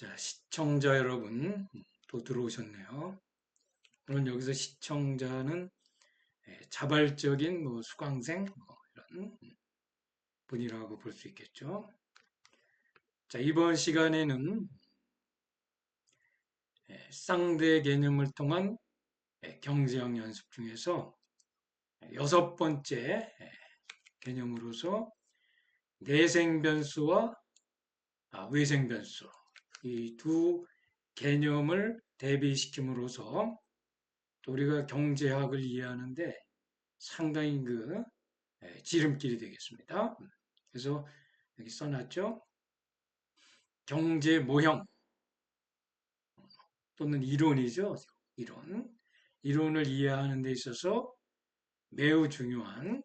자, 시청자 여러분, 또 들어오셨네요. 물론 여기서 시청자는 자발적인 수강생 이런 분이라고 볼 수 있겠죠. 자, 이번 시간에는 쌍대 개념을 통한 경제학 연습 중에서 여섯 번째 개념으로서 내생변수와 외생변수 이 두 개념을 대비시킴으로써 또 우리가 경제학을 이해하는데 상당히 지름길이 되겠습니다. 그래서 여기 써놨죠. 경제 모형 또는 이론이죠. 이론. 이론을 이해하는 데 있어서 매우 중요한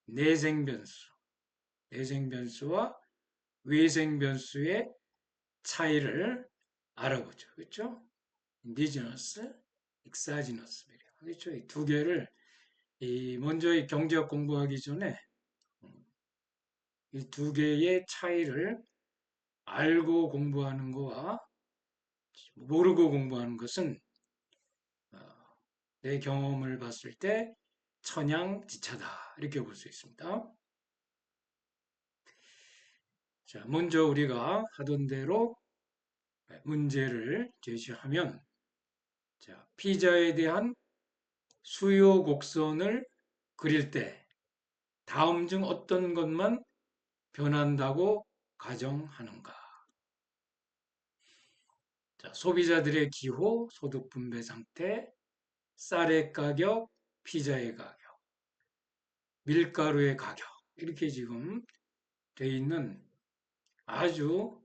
내생변수, 내생변수와 외생변수의 차이를 알아보죠. 그렇죠? 인디지너스, 익사지너스. 그렇죠? 이 두 개를 먼저 이 경제학 공부하기 전에 이 두 개의 차이를 알고 공부하는 거와 모르고 공부하는 것은 어, 내 경험을 봤을 때 천양지차다 이렇게 볼 수 있습니다. 자, 먼저 우리가 하던 대로 문제를 제시하면 자, 피자에 대한 수요 곡선을 그릴 때 다음 중 어떤 것만 변한다고 가정하는가? 자, 소비자들의 기호, 소득 분배 상태, 쌀의 가격, 피자의 가격, 밀가루의 가격 이렇게 지금 돼 있는 아주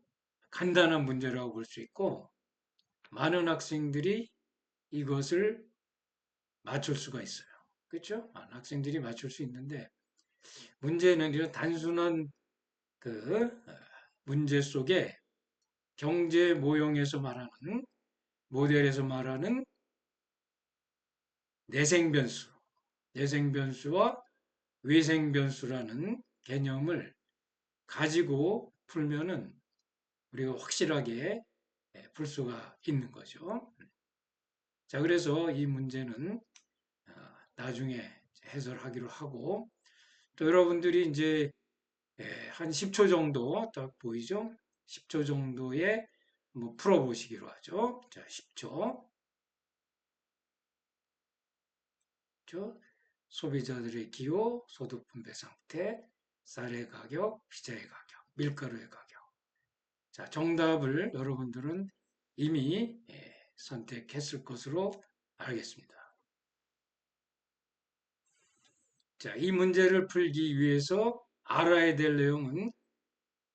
간단한 문제라고 볼 수 있고 많은 학생들이 이것을 맞출 수가 있어요. 그렇죠? 많은 학생들이 맞출 수 있는데 문제는 이런 단순한 그 문제 속에 경제 모형에서 말하는 모델에서 말하는 내생변수, 내생변수와 외생변수라는 개념을 가지고 풀면은 우리가 확실하게 풀 수가 있는 거죠. 자, 그래서 이 문제는 나중에 해설하기로 하고 또 여러분들이 이제 한 10초 정도 딱 보이죠? 10초 정도에 뭐 풀어보시기로 하죠. 자, 10초. 소비자들의 기호, 소득 분배 상태, 쌀의 가격, 피자의 가격, 밀가루의 가격. 자, 정답을 여러분들은 이미 선택했을 것으로 알겠습니다. 자, 이 문제를 풀기 위해서 알아야 될 내용은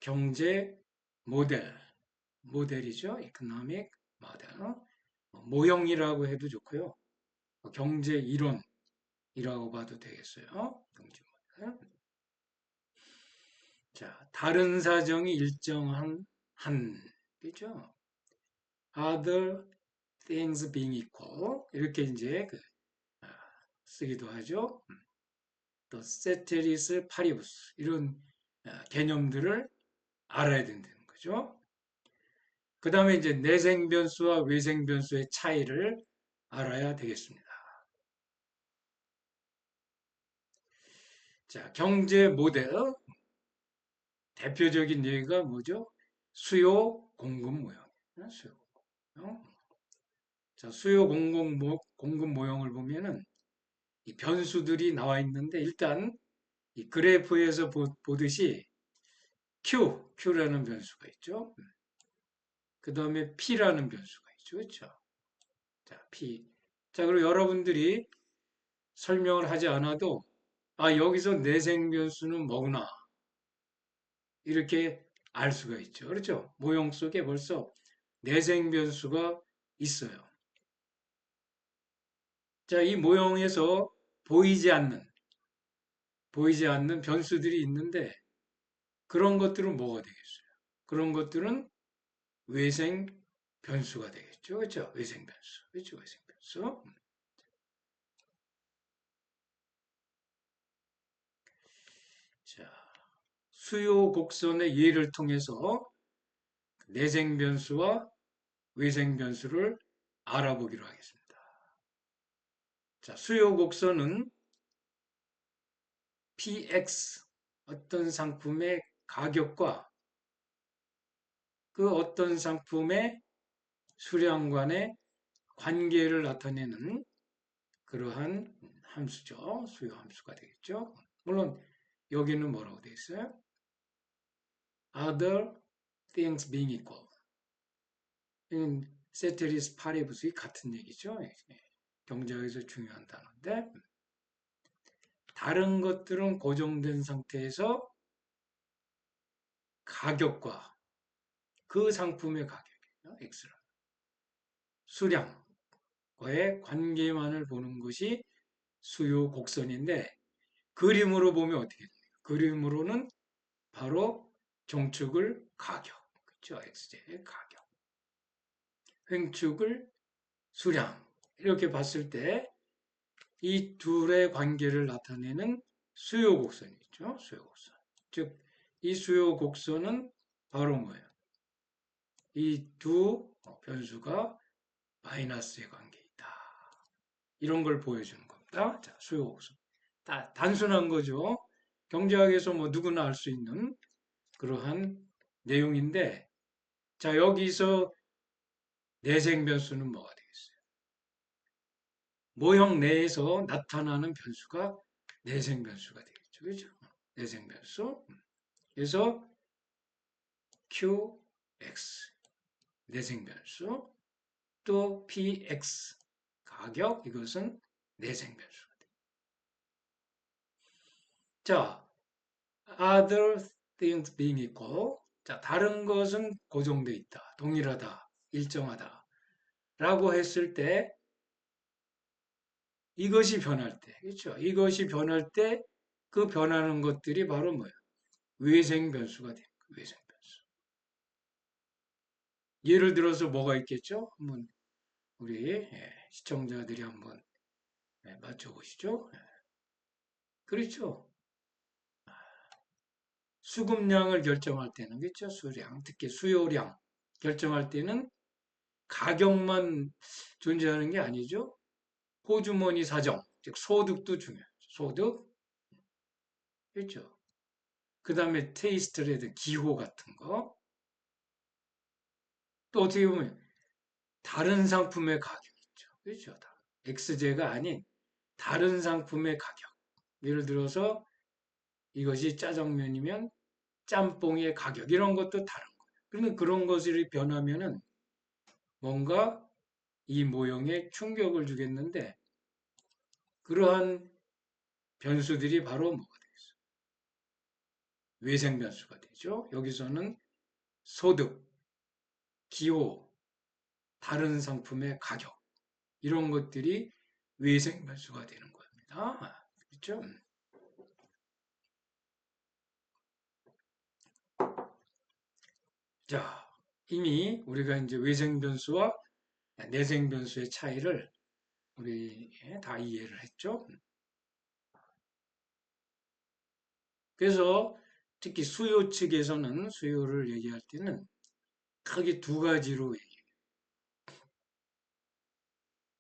경제 모델, 모델이죠. economic model. 모형이라고 해도 좋고요. 경제 이론이라고 봐도 되겠어요. 경제 모델. 자, 다른 사정이 일정한 한, 그죠? Other things being equal. 이렇게 이제 아, 쓰기도 하죠. 또 ceteris paribus 이런 개념들을 알아야 된다는 거죠. 그 다음에 이제 내생변수와 외생변수의 차이를 알아야 되겠습니다. 자, 경제 모델 대표적인 예가 뭐죠? 수요 공급 모형이에요. 수요 공급 모형. 자, 수요 공급 모형을 보면은 이 변수들이 나와 있는데 일단 이 그래프에서 보듯이 Q라는 변수가 있죠. 그 다음에 P라는 변수가 있죠. 그렇죠? 자, P. 자, 그리고 여러분들이 설명을 하지 않아도 여기서 내생 변수는 뭐구나. 이렇게 알 수가 있죠. 그렇죠? 모형 속에 벌써 내생 변수가 있어요. 자, 이 모형에서 보이지 않는 변수들이 있는데 그런 것들은 뭐가 되겠어요? 그런 것들은 외생 변수가 되겠죠. 그렇죠? 외생 변수. 그렇죠? 외생 변수. 자, 수요 곡선의 예를 통해서 내생 변수와 외생 변수를 알아보기로 하겠습니다. 자, 수요 곡선은 PX 어떤 상품의 가격과 그 어떤 상품의 수량 간의 관계를 나타내는 그러한 함수죠. 수요 함수가 되겠죠. 물론 여기는 뭐라고 되어 있어요? Other things being equal. 세테리스 파레브스의 같은 얘기죠. 경제학에서 중요한 단어인데 다른 것들은 고정된 상태에서 가격과 그 상품의 가격이에요. X는 수량과의 관계만을 보는 것이 수요 곡선인데 그림으로 보면 어떻게 돼요? 그림으로는 바로 종축을 가격, 그렇죠? X제의 가격, 횡축을 수량 이렇게 봤을 때 이 둘의 관계를 나타내는 수요 곡선이죠. 수요 곡선. 즉, 이 수요 곡선은 바로 뭐예요? 이 두 변수가 마이너스의 관계에 있다. 이런 걸 보여주는 겁니다. 자, 수요 곡선. 단순한 거죠. 경제학에서 뭐 누구나 알 수 있는 그러한 내용인데, 자, 여기서 내생 변수는 뭐가 되겠어요? 모형 내에서 나타나는 변수가 내생 변수가 되겠죠. 그죠? 내생 변수. 그래서 QX 내생 변수 또 PX 가격 이것은 내생 변수가 돼요. 자, other things being equal. 자, 다른 것은 고정되어 있다. 동일하다. 일정하다. 라고 했을 때 이것이 변할 때, 그렇죠? 이것이 변할 때 그 변하는 것들이 바로 뭐예요? 외생 변수가 됩니다. 외생 변수. 예를 들어서 뭐가 있겠죠? 한번 우리 시청자들이 한번 맞춰보시죠. 그렇죠? 수급량을 결정할 때는 그렇죠? 수량, 특히 수요량 결정할 때는 가격만 존재하는 게 아니죠. 호주머니 사정, 즉 소득도 중요하죠. 소득, 그렇죠? 그 다음에 테이스트라든 기호 같은 거. 또 어떻게 보면 다른 상품의 가격 있죠. 그렇죠? X제가 아닌 다른 상품의 가격. 예를 들어서 이것이 짜장면이면 짬뽕의 가격 이런 것도 다른 거예요. 그러면 그런 것이 변하면은 뭔가 이 모형에 충격을 주겠는데 그러한 변수들이 바로 뭐가 되겠어요? 외생 변수가 되죠. 여기서는 소득, 기호, 다른 상품의 가격 이런 것들이 외생 변수가 되는 겁니다. 그렇죠? 자, 이미 우리가 이제 외생 변수와 내생 변수의 차이를 우리 다 이해를 했죠. 그래서 특히 수요 측에서는 수요를 얘기할 때는 크게 두 가지로 얘기해요.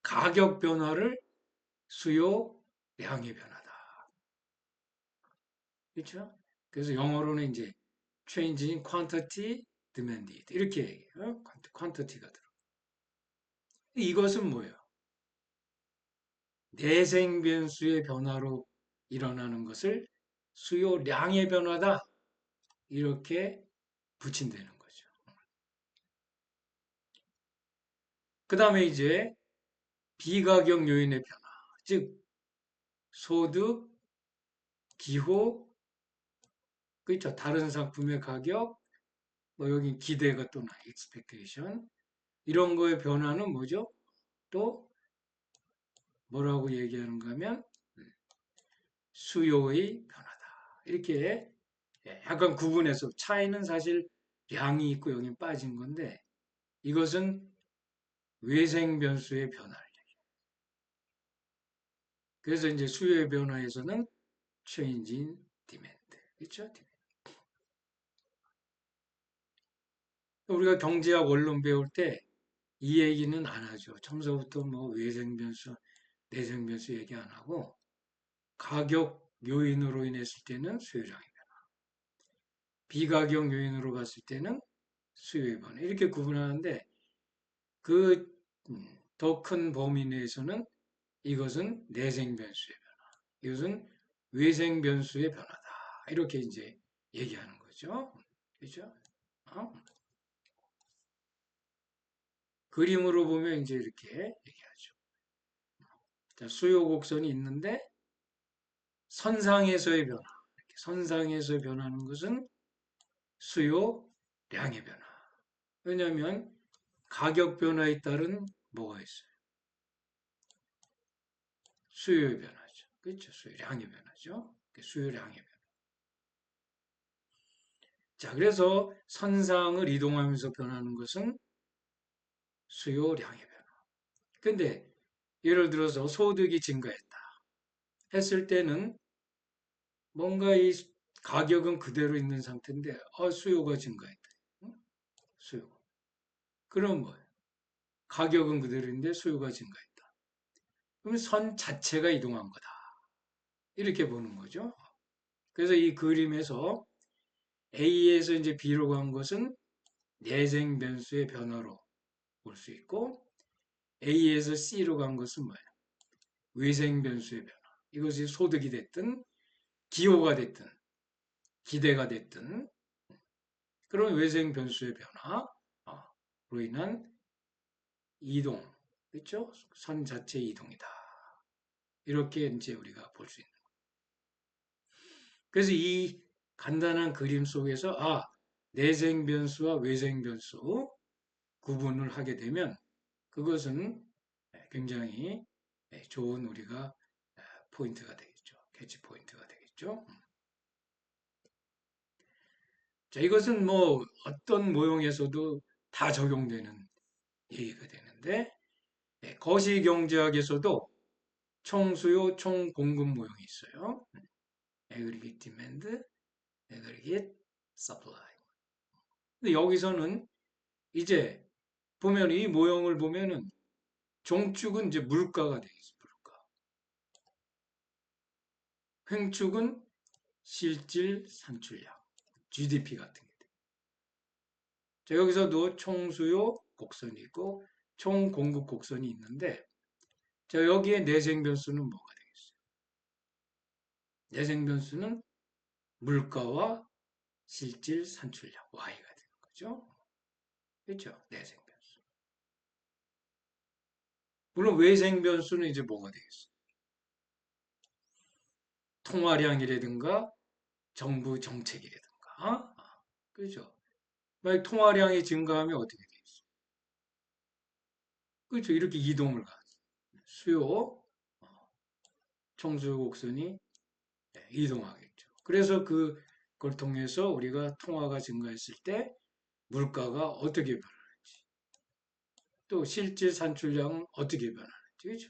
가격 변화를 수요량의 변화다. 그렇죠? 그래서 영어로는 이제 change in quantity, demanded 이렇게 얘기해요. quantity가 들어. 이것은 뭐예요? 내생 변수의 변화로 일어나는 것을 수요량의 변화다. 이렇게 붙인다는 거죠. 그 다음에 이제 비가격 요인의 변화, 즉 소득, 기호, 그렇죠. 다른 상품의 가격, 뭐 여기 기대가 또 나, expectation 이런 거의 변화는 뭐죠? 또 뭐라고 얘기하는가 하면 수요의 변화다. 이렇게 약간 구분해서 차이는 사실 양이 있고 여기 빠진 건데 이것은 외생 변수의 변화를 얘기해요. 그래서 이제 수요의 변화에서는 change in demand. 그렇죠? 우리가 경제학 원론 배울 때 이 얘기는 안 하죠. 처음서부터 뭐 외생변수, 내생변수 얘기 안 하고 가격 요인으로 인했을 때는 수요량의 변화, 비가격 요인으로 봤을 때는 수요의 변화 이렇게 구분하는데 그 더 큰 범위 내에서는 이것은 내생변수의 변화, 이것은 외생변수의 변화다. 이렇게 이제 얘기하는 거죠. 그죠? 어? 그림으로 보면 이제 이렇게 얘기하죠. 자, 수요 곡선이 있는데 선상에서의 변화. 이렇게 선상에서 변하는 것은 수요량의 변화. 왜냐하면 가격 변화에 따른 뭐가 있어요? 수요의 변화죠. 그렇죠? 수요량의 변화죠. 수요량의 변화. 자, 그래서 선상을 이동하면서 변하는 것은 수요량의 변화. 근데 예를 들어서 소득이 증가했다 했을 때는 뭔가 이 가격은 그대로 있는 상태인데 수요가 증가했다. 응? 수요. 그럼 뭐예요? 가격은 그대로인데 수요가 증가했다. 그럼 선 자체가 이동한 거다. 이렇게 보는 거죠. 그래서 이 그림에서 A에서 이제 B로 간 것은 내생 변수의 변화로 볼 수 있고 A에서 C로 간 것은 뭐예요? 외생 변수의 변화. 이것이 소득이 됐든 기호가 됐든 기대가 됐든 그런 외생 변수의 변화로 인한 이동, 그렇죠? 선 자체의 이동이다. 이렇게 이제 우리가 볼 수 있는. 그래서 이 간단한 그림 속에서 내생 변수와 외생 변수 구분을 하게 되면 그것은 굉장히 좋은 우리가 포인트가 되겠죠. 캐치 포인트가 되겠죠. 자, 이것은 뭐 어떤 모형에서도 다 적용되는 얘기가 되는데 거시경제학에서도 총수요, 총공급 모형이 있어요. aggregate demand, aggregate supply. 근데 여기서는 이제 보면 이 모형을 보면은 종축은 이제 물가가 되겠습니다. 물가. 횡축은 실질 산출량, GDP 같은 게 돼요. 자, 여기서도 총수요 곡선이 있고 총공급 곡선이 있는데 자, 여기에 내생 변수는 뭐가 되겠어요? 내생 변수는 물가와 실질 산출량 Y가 되는 거죠. 그렇죠? 내생 변수. 물론 외생 변수는 이제 뭐가 되겠어요? 통화량이라든가 정부 정책이라든가. 그렇죠? 만약 통화량이 증가하면 어떻게 되겠어요? 그렇죠? 이렇게 이동을 가. 수요, 총수 곡선이 이동하겠죠. 그래서 그걸 통해서 우리가 통화가 증가했을 때 물가가 어떻게 변하는지, 또 실질 산출량은 어떻게 변하는지, 그렇죠?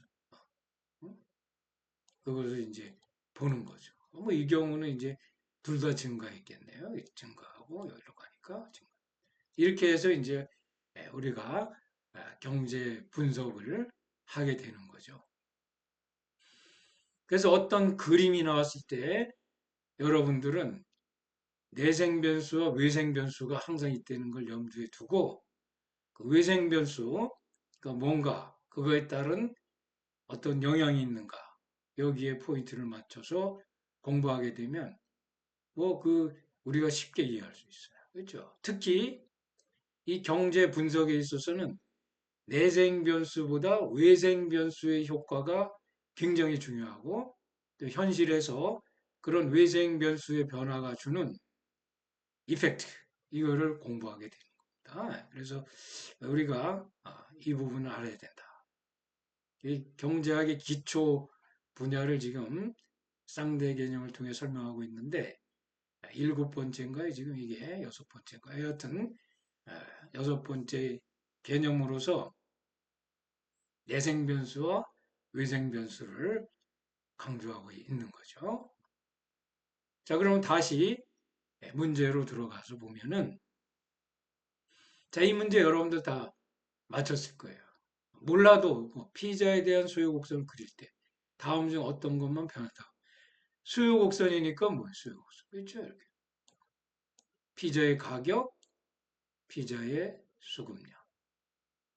그것을 이제 보는 거죠. 뭐 이 경우는 이제 둘 다 증가했겠네요. 증가하고 여기로 가니까 증가. 이렇게 해서 이제 우리가 경제 분석을 하게 되는 거죠. 그래서 어떤 그림이 나왔을 때 여러분들은 내생 변수와 외생 변수가 항상 있다는 걸 염두에 두고 그 외생 변수, 그러니까 뭔가 그거에 따른 어떤 영향이 있는가 여기에 포인트를 맞춰서 공부하게 되면 우리가 쉽게 이해할 수 있어요. 그렇죠? 특히 이 경제 분석에 있어서는 내생 변수보다 외생 변수의 효과가 굉장히 중요하고 또 현실에서 그런 외생 변수의 변화가 주는 이펙트 이거를 공부하게 되는 겁니다. 그래서 우리가 이 부분을 알아야 된다. 이 경제학의 기초 분야를 지금 쌍대 개념을 통해 설명하고 있는데 일곱 번째인가요? 지금 이게 여섯 번째인가요? 여하튼 여섯 번째 개념으로서 내생 변수와 외생 변수를 강조하고 있는 거죠. 자, 그럼 다시 문제로 들어가서 보면은 자, 이 문제 여러분들 다 맞췄을 거예요. 몰라도 뭐 피자에 대한 수요 곡선을 그릴 때 다음 중 어떤 것만 변한다. 수요 곡선이니까 뭐예요? 수요 곡선. 그렇죠? 이렇게. 피자의 가격, 피자의 수급량,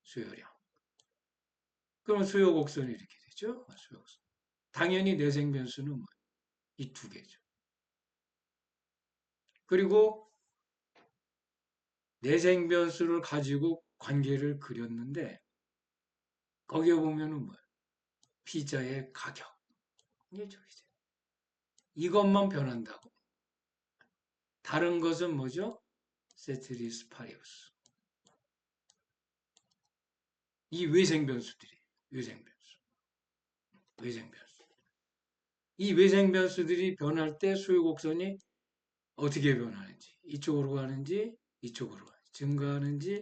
수요량. 그러면 수요 곡선이 이렇게 되죠? 수요 곡선. 당연히 내생 변수는 뭐? 이 두 개죠. 그리고 내생 변수를 가지고 관계를 그렸는데 거기에 보면은 뭐예요? 피자의 가격. 이죠, 이제. 이것만 변한다고. 다른 것은 뭐죠? 세트리스 파리우스. 이 외생 변수들이 외생 변수. 외생 변수. 이 외생 변수들이 변할 때 수요 곡선이 어떻게 변하는지, 이쪽으로 가는지, 이쪽으로 가는지, 증가하는지,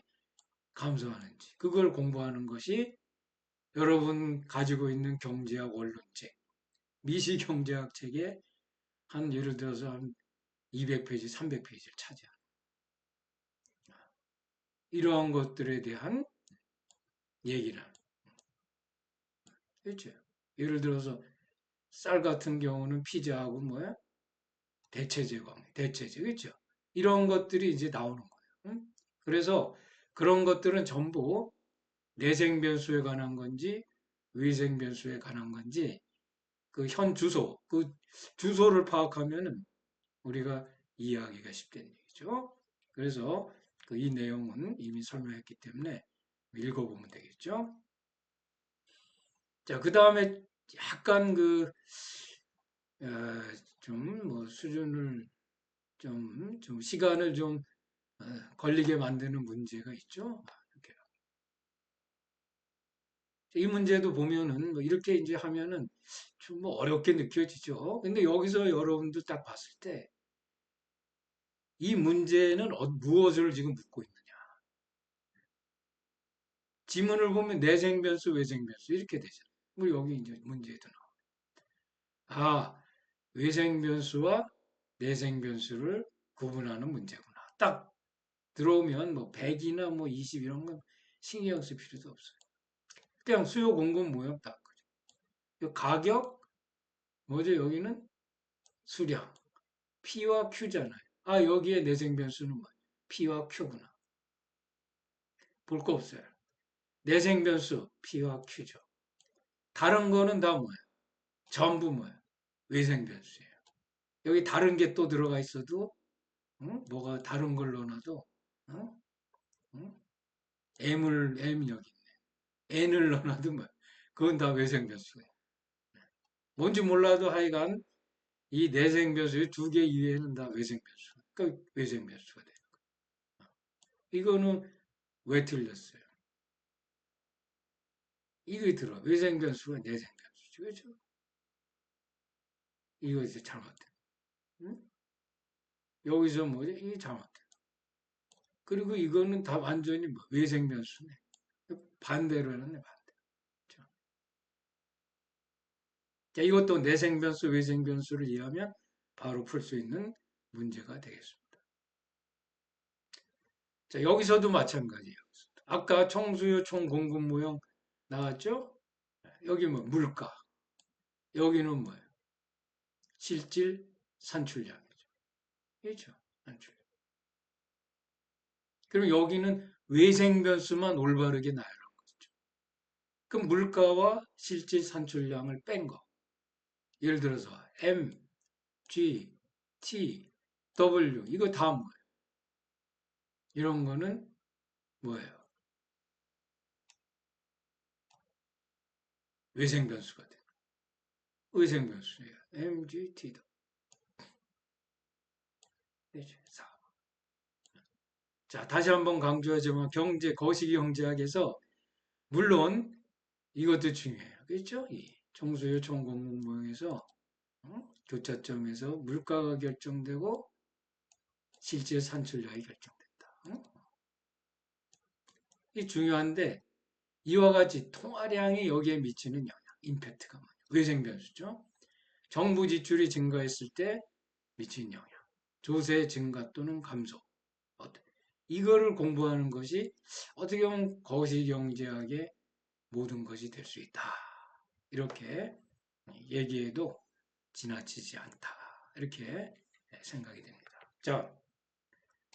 감소하는지, 그걸 공부하는 것이 여러분 가지고 있는 경제학 원론책, 미시경제학 책에 한 예를 들어서 한 200페이지, 300페이지를 차지하는 이러한 것들에 대한 얘기를 그렇죠. 예를 들어서 쌀 같은 경우는 피자하고 뭐야? 대체제 관계, 대체제, 그렇죠? 이런 것들이 이제 나오는 거예요. 응? 그래서 그런 것들은 전부 내생 변수에 관한 건지 외생 변수에 관한 건지 그 현 주소, 그 주소를 파악하면은 우리가 이해하기가 쉽다는 얘기죠. 그래서 그 이 내용은 이미 설명했기 때문에 읽어보면 되겠죠. 자, 그 다음에 약간 좀 뭐 수준을 좀 시간을 좀 걸리게 만드는 문제가 있죠. 이렇게. 이 문제도 보면은 뭐 이렇게 이제 하면은 좀 뭐 어렵게 느껴지죠. 근데 여기서 여러분들 딱 봤을 때 이 문제는 무엇을 지금 묻고 있느냐. 지문을 보면 내생 변수, 외생 변수 이렇게 되잖아요. 우리 여기 이제 문제에도 나와. 아, 외생 변수와 내생 변수를 구분하는 문제구나. 딱 들어오면 뭐 100이나 뭐 20 이런 건 신경 쓸 필요도 없어요. 그냥 수요 공급 모형 딱 그죠. 가격 뭐죠? 여기는 수량 P와 Q잖아요. 아 여기에 내생 변수는 뭐예요? P와 Q구나. 볼 거 없어요. 내생 변수 P와 Q죠. 다른 거는 다 뭐예요? 전부 뭐예요? 외생 변수예요. 여기 다른 게 또 들어가 있어도 응? 뭐가 다른 걸 넣어놔도 응? 응? M 여기 N을 넣어놔도 뭐 그건 다 외생 변수예요. 뭔지 몰라도 하여간 이 내생 변수 두 개 이외에는 다 외생 변수. 그러니까 외생 변수가 돼요. 이거는 왜 틀렸어요? 이게 들어. 외생 변수가 내생 변수죠. 그렇죠? 이거 이제 잘못돼. 응? 여기서 뭐지? 이게 잘못돼. 그리고 이거는 다 완전히 뭐 외생 변수네. 반대로 해놨네, 반대. 자, 자, 이것도 내생 변수, 외생 변수를 이해하면 바로 풀 수 있는 문제가 되겠습니다. 자, 여기서도 마찬가지예요. 아까 총수요, 총공급 모형 나왔죠? 여기 뭐 물가. 여기는 뭐예요? 실질 산출량이죠. 그렇죠? 산출량. 그럼 여기는 외생 변수만 올바르게 나열한 거죠. 그럼 물가와 실질 산출량을 뺀 거. 예를 들어서 M, G, T, W 이거 다 뭐예요? 이런 거는 뭐예요? 외생 변수가 돼요. 의생 변수예요. M, G, T, W. 그렇죠? 자, 다시 한번 강조하지만 거시기 경제학에서 물론 이것도 중요해요. 그렇죠? 이 총수요 총공급 모형에서 교차점에서 물가가 결정되고 실제 산출량이 결정된다. 이 중요한데 이와 같이 통화량이 여기에 미치는 영향, 임팩트가 뭐냐? 외생 변수죠. 정부 지출이 증가했을 때 미치는 영향, 조세 증가 또는 감소. 이거를 공부하는 것이 어떻게 보면 거시경제학의 모든 것이 될 수 있다. 이렇게 얘기해도 지나치지 않다. 이렇게 생각이 됩니다. 자,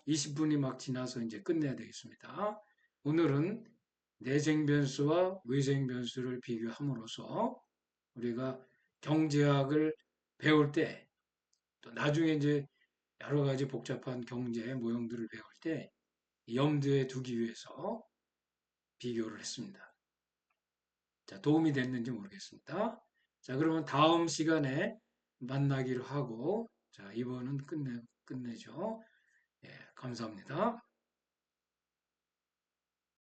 20분이 막 지나서 이제 끝내야 되겠습니다. 오늘은 내생 변수와 외생 변수를 비교함으로써 우리가 경제학을 배울 때, 또 나중에 이제 여러 가지 복잡한 경제 모형들을 배울 때 염두에 두기 위해서 비교를 했습니다. 자, 도움이 됐는지 모르겠습니다. 자, 그러면 다음 시간에 만나기로 하고, 자, 이번은 끝내죠. 예, 감사합니다.